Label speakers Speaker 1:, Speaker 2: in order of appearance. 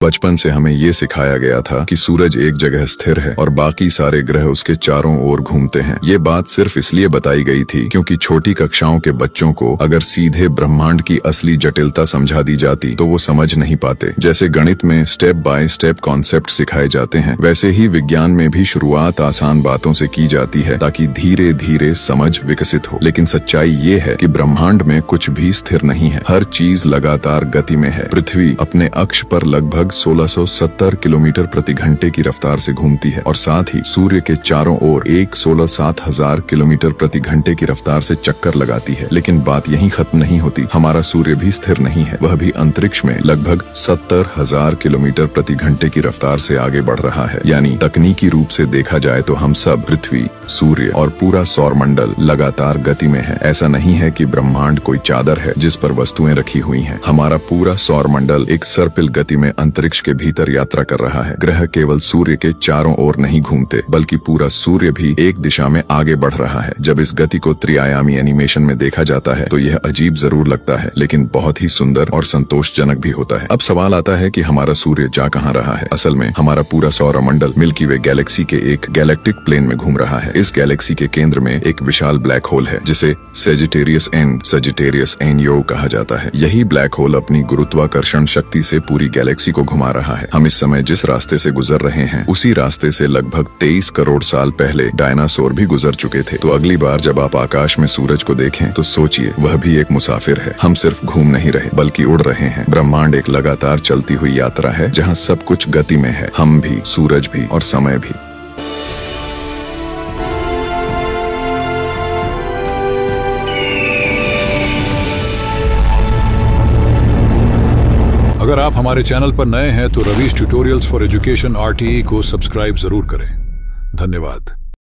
Speaker 1: बचपन से हमें ये सिखाया गया था कि सूरज एक जगह स्थिर है और बाकी सारे ग्रह उसके चारों ओर घूमते हैं। ये बात सिर्फ इसलिए बताई गई थी क्योंकि छोटी कक्षाओं के बच्चों को अगर सीधे ब्रह्मांड की असली जटिलता समझा दी जाती तो वो समझ नहीं पाते। जैसे गणित में स्टेप बाय स्टेप कॉन्सेप्ट सिखाए जाते हैं, वैसे ही विज्ञान में भी शुरुआत आसान बातों से की जाती है ताकि धीरे धीरे समझ विकसित हो। लेकिन सच्चाई ये है कि ब्रह्मांड में कुछ भी स्थिर नहीं है, हर चीज लगातार गति में है। पृथ्वी अपने अक्ष पर लगभग 1670 किलोमीटर प्रति घंटे की रफ्तार से घूमती है और साथ ही सूर्य के चारों ओर 1,67,000 किलोमीटर प्रति घंटे की रफ्तार से चक्कर लगाती है। लेकिन बात यहीं खत्म नहीं होती, हमारा सूर्य भी स्थिर नहीं है, वह भी अंतरिक्ष में लगभग 70,000 किलोमीटर प्रति घंटे की रफ्तार से आगे बढ़ रहा है। यानी तकनीकी रूप से देखा जाए तो हम सब, पृथ्वी, सूर्य और पूरा सौर मंडल लगातार गति में है। ऐसा नहीं है कि ब्रह्मांड कोई चादर है जिस पर वस्तुएं रखी हुई हैं। हमारा पूरा सौर मंडल एक सर्पिल गति में अंतरिक्ष के भीतर यात्रा कर रहा है। ग्रह केवल सूर्य के चारों ओर नहीं घूमते, बल्कि पूरा सूर्य भी एक दिशा में आगे बढ़ रहा है। जब इस गति को त्रिआयामी एनिमेशन में देखा जाता है तो यह अजीब जरूर लगता है, लेकिन बहुत ही सुंदर और संतोषजनक भी होता है। अब सवाल आता है कि हमारा सूर्य जा कहाँ रहा है? असल में हमारा पूरा सौर मंडल मिल्की वे गैलेक्सी के एक गैलेक्टिक प्लेन में घूम रहा है। इस गैलेक्सी के केंद्र में एक विशाल ब्लैक होल है जिसे सजिटेरियस एन योग कहा जाता है। यही ब्लैक होल अपनी गुरुत्वाकर्षण शक्ति से पूरी गैलेक्सी को घुमा रहा है। हम इस समय जिस रास्ते से गुजर रहे हैं उसी रास्ते से लगभग 23 करोड़ साल पहले डायनासोर भी गुजर चुके थे। तो अगली बार जब आप आकाश में सूरज को देखें तो सोचिए वह भी एक मुसाफिर है। हम सिर्फ घूम नहीं रहे बल्कि उड़ रहे हैं। ब्रह्मांड एक लगातार चलती हुई यात्रा है जहाँ सब कुछ गति में है, हम भी, सूरज भी और समय भी।
Speaker 2: अगर आप हमारे चैनल पर नए हैं तो Ravish tutorials for education RTE को सब्सक्राइब जरूर करें। धन्यवाद।